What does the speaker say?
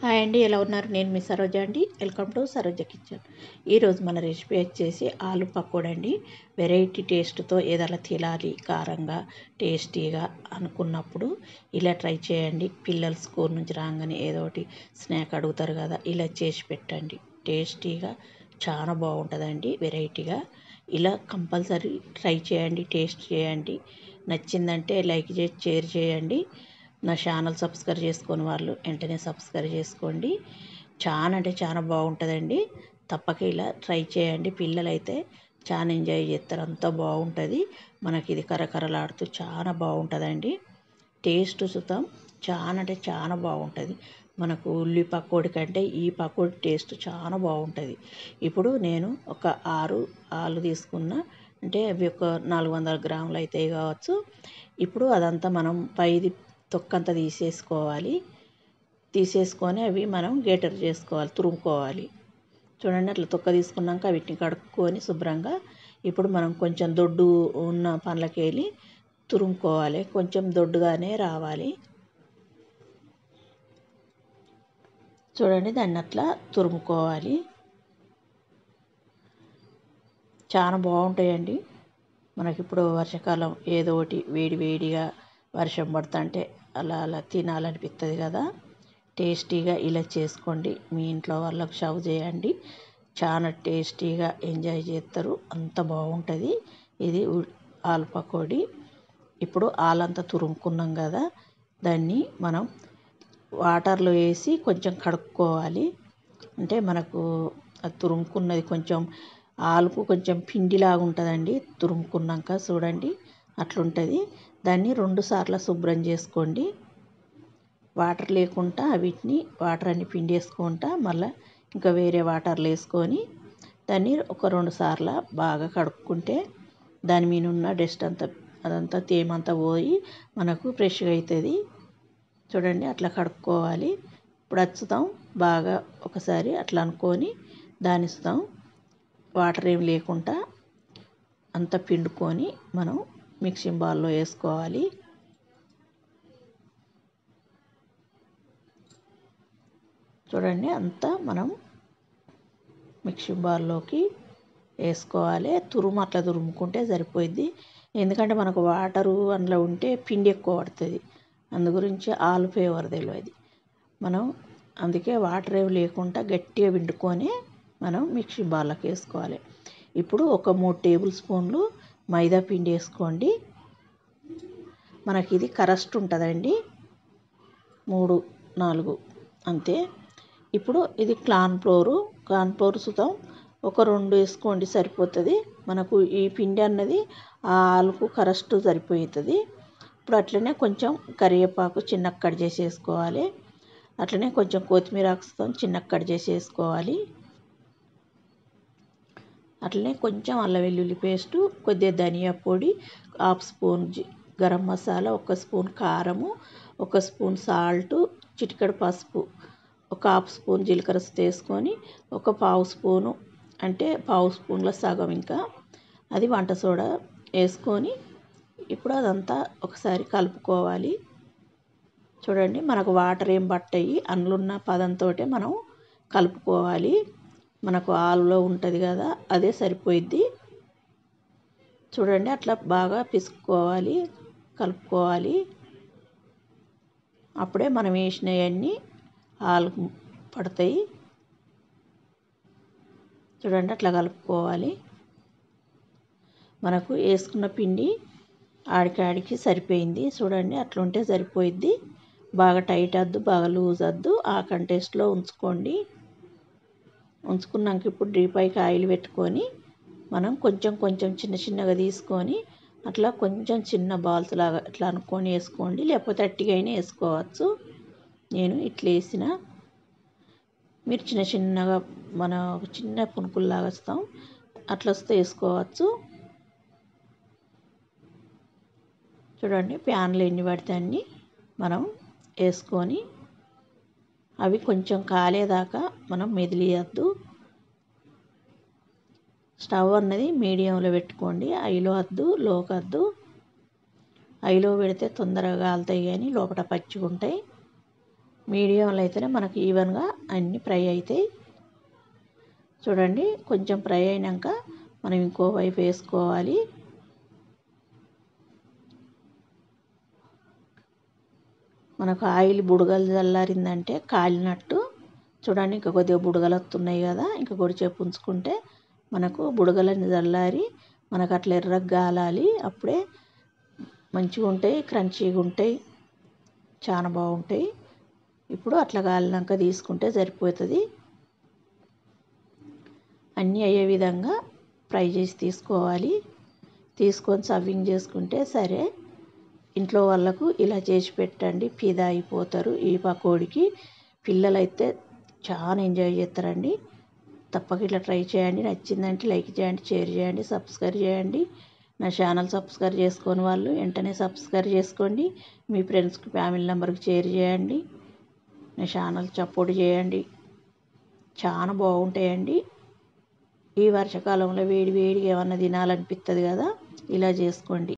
Hi అండి, ఎలా ఉన్నారు? నేను మీ సరోజ అండి. Welcome to Saroja kitchen. ఈరోజు మన రెసిపీ వచ్చేసి ఆలు పకోడీ అండి. వెరైటీ టేస్ట్తో ఏదైనా తినాలి కారంగా టేస్టీగా అనుకున్నప్పుడు ఇలా ట్రై చేయండి. పిల్లలు స్కూల్ నుంచి రాగానే ఏదో ఒకటి స్నాక్ అడుగుతారు కదా, ఇలా చేసి పెట్టండి. టేస్టీగా చాలా బాగుంటుందండి. వెరైటీగా ఇలా కంపల్సరీ ట్రై చేయండి, టేస్ట్ చేయండి. నచ్చిందంటే లైక్ చేసి షేర్ చేయండి. నా ఛానల్ సబ్స్క్రైబ్ చేసుకొని వాళ్ళు వెంటనే సబ్స్క్రైబ్ చేసుకోండి. చాలా అంటే చాలా బాగుంటుందండి. తప్పక ఇలా ట్రై చేయండి. పిల్లలైతే చాలా ఎంజాయ్ చేస్తారు, అంత బాగుంటుంది. మనకి ఇది కరకరలాడుతూ చాలా బాగుంటుందండి. టేస్ట్ సుతం చాలా అంటే చాలా బాగుంటుంది. మనకు ఉల్లి పకోడీ కంటే ఈ పకోడీ టేస్ట్ చాలా బాగుంటుంది. ఇప్పుడు నేను ఒక 6 ఆలు తీసుకున్న, అంటే అవి ఒక 400 గ్రాములు అవుతాయి కావచ్చు. ఇప్పుడు అదంతా మనం పైది తొక్కంతా తీసేసుకొని అవి మనం గేటర్ చేసుకోవాలి, తురుముకోవాలి. చూడండి, అట్లా తొక్క తీసుకున్నాక వీటిని కడుక్కొని శుభ్రంగా ఇప్పుడు మనం కొంచెం దొడ్డు ఉన్న పండ్లకి వెళ్ళి తురుముకోవాలి. కొంచెం దొడ్డుగానే రావాలి. చూడండి, దాన్ని అట్లా తురుముకోవాలి. చాలా బాగుంటాయండి. మనకిప్పుడు వర్షాకాలం ఏదో ఒకటి వేడి వేడిగా వర్షం పడుతుంటే అలా అలా తినాలనిపిస్తుంది కదా. టేస్టీగా ఇలా చేసుకోండి. మీ ఇంట్లో వాళ్ళకు సర్వ్ చేయండి. చాలా టేస్టీగా ఎంజాయ్ చేస్తారు, అంత బాగుంటుంది. ఇది ఆలు పకోడీ. ఇప్పుడు ఆలంతా తురుముకున్నాం కదా, దాన్ని మనం వాటర్లో వేసి కొంచెం కడుక్కోవాలి. అంటే మనకు అది తురుముకున్నది కొంచెం ఆలుకు కొంచెం పిండిలాగా ఉంటుందండి. తురుముకున్నాక చూడండి అట్లుంటుంది. దాన్ని 2 సార్లు శుభ్రం చేసుకోండి. వాటర్ లేకుండా వీటిని వాటర్ అన్ని పిండేసుకుంటా మళ్ళీ ఇంకా వేరే వాటర్లు వేసుకొని దాన్ని ఒక 2 సార్లు బాగా కడుక్కుంటే దాని మీద ఉన్న డస్ట్ అంతా అదంతా తేమంతా పోయి మనకు ఫ్రెష్గా అవుతుంది. చూడండి, అట్లా కడుక్కోవాలి. ఇప్పుడు వచ్చుతాం బాగా ఒకసారి అట్లా అనుకొని దాని ఇస్తాం వాటర్ ఏం లేకుండా అంతా పిండుకొని మనం మిక్సింగ్ బౌల్లో వేసుకోవాలి. చూడండి, అంతా మనం మిక్సింగ్ బౌల్లోకి వేసుకోవాలి. అట్లా తురుముకుంటే సరిపోయిద్ది. ఎందుకంటే మనకు వాటరు అందులో ఉంటే పిండి ఎక్కువ పడుతుంది. అందు గురించి ఆలు ఫ్లేవర్ తెలియదు మనం. అందుకే వాటర్ ఏమి లేకుండా గట్టిగా పిండుకొని మనం మిక్సింగ్ బౌల్లోకి వేసుకోవాలి. ఇప్పుడు ఒక 3 టేబుల్ స్పూన్లు మైదా పిండి వేసుకోండి. మనకి ఇది కరెక్ట్ ఉంటుందండి, 3-4 అంతే. ఇప్పుడు ఇది కార్న్ ఫ్లోర్ సుతం ఒక 2 వేసుకోండి, సరిపోతుంది. మనకు ఈ పిండి అన్నది ఆ ఆలుకు కరెక్ట్ సరిపోతుంది. ఇప్పుడు అట్లనే కొంచెం కరివేపాకు చిన్నగా కట్ చేసి వేసుకోవాలి. అట్లనే కొంచెం కొత్తిమీర ఆకుస్తాం చిన్నగా కట్ చేసి వేసుకోవాలి. అట్లనే కొంచెం అల్లం వెల్లుల్లి పేస్టు, కొద్దిగా ధనియా పొడి, 1/2 స్పూన్ గరం మసాలా, 1 స్పూన్ కారము, 1 స్పూన్ సాల్టు, చిటికెడు పసుపు, ఒక 1/2 స్పూన్ జీలకర్ర వేసుకొని ఒక 1/2 స్పూను, అంటే 1/2 స్పూన్ల సగం ఇంకా అది వంట సోడా వేసుకొని ఇప్పుడు అదంతా ఒకసారి కలుపుకోవాలి. చూడండి, మనకు వాటర్ ఏం పట్టాయి, అందులో పదంతో మనం కలుపుకోవాలి. మనకు ఆలులో ఉంటుంది కదా, అదే సరిపోయిద్ది. చూడండి, అట్లా బాగా పిసుక్కోవాలి, కలుపుకోవాలి. అప్పుడే మనం వేసినవన్నీ ఆలుకు పడతాయి. చూడండి, అట్లా కలుపుకోవాలి. మనకు వేసుకున్న పిండి ఆడికాడికి సరిపోయింది. చూడండి, అట్లా ఉంటే సరిపోయిద్ది. బాగా టైట్ వద్దు, బాగా లూజ్ వద్దు, ఆ కంటెస్ట్లో ఉంచుకోండి. ఉంచుకున్నాక ఇప్పుడు డీపైకి ఆయిల్ పెట్టుకొని మనం కొంచెం కొంచెం చిన్న చిన్నగా తీసుకొని అట్లా కొంచెం చిన్న బాల్స్ లాగా ఇట్లా అనుకొని వేసుకోండి. లేకపోతే అట్టిగా అయినా వేసుకోవచ్చు. నేను ఇట్లా వేసిన, మీరు చిన్న చిన్నగా మన చిన్న పునుకుల్లాగా వస్తాం అట్లా వస్తే వేసుకోవచ్చు. చూడండి, ప్యాన్లో ఎన్ని పడితే అన్ని మనం వేసుకొని అవి కొంచెం కాలేదాకా మనం మెదిలియద్దు. స్టవ్ అన్నది మీడియంలో పెట్టుకోండి, హైలో వద్దు, లోకి వద్దు. హైలో పెడితే తొందరగా కాలుతాయి కానీ లోపల పచ్చిగా ఉంటాయి. మీడియంలో అయితేనే మనకి ఈవెన్గా అన్నీ ఫ్రై అవుతాయి. చూడండి, కొంచెం ఫ్రై అయినాక మనం ఇంకో వైపు వేసుకోవాలి. మనకు ఆయిల్ బుడగలు చల్లారిందంటే కాలినట్టు. చూడండి, ఇంకా కొద్దిగా బుడగలు వస్తున్నాయి కదా, ఇంకా కొద్దిసేపు ఉంచుకుంటే మనకు బుడగలని చల్లారి మనకు అట్లా ఎర్రగా కాలాలి. అప్పుడే మంచిగా ఉంటాయి, క్రంచీగా ఉంటాయి, చాలా బాగుంటాయి. ఇప్పుడు అట్లా కాలినాక తీసుకుంటే సరిపోతుంది. అన్నీ అయ్యే విధంగా ఫ్రై చేసి తీసుకోవాలి. తీసుకొని సర్వింగ్ చేసుకుంటే సరే. ఇంట్లో వాళ్ళకు ఇలా చేసి పెట్టండి, ఫిదా అయిపోతారు ఈ పకోడీకి. పిల్లలైతే చాలా ఎంజాయ్ చేస్తారండి. తప్పక ఇట్లా ట్రై చేయండి. నచ్చిందంటే లైక్ చేయండి, షేర్ చేయండి, సబ్స్క్రైబ్ చేయండి. నా ఛానల్ సబ్స్క్రైబ్ చేసుకొని వాళ్ళు వెంటనే సబ్స్క్రైబ్ చేసుకోండి. మీ ఫ్రెండ్స్కి, ఫ్యామిలీ మెంబర్కి షేర్ చేయండి. నా ఛానల్ సపోర్ట్ చేయండి. చాలా బాగుంటాయండి. ఈ వర్షాకాలంలో వేడి వేడిగా ఏమన్నా తినాలనిపిస్తుంది కదా, ఇలా చేసుకోండి.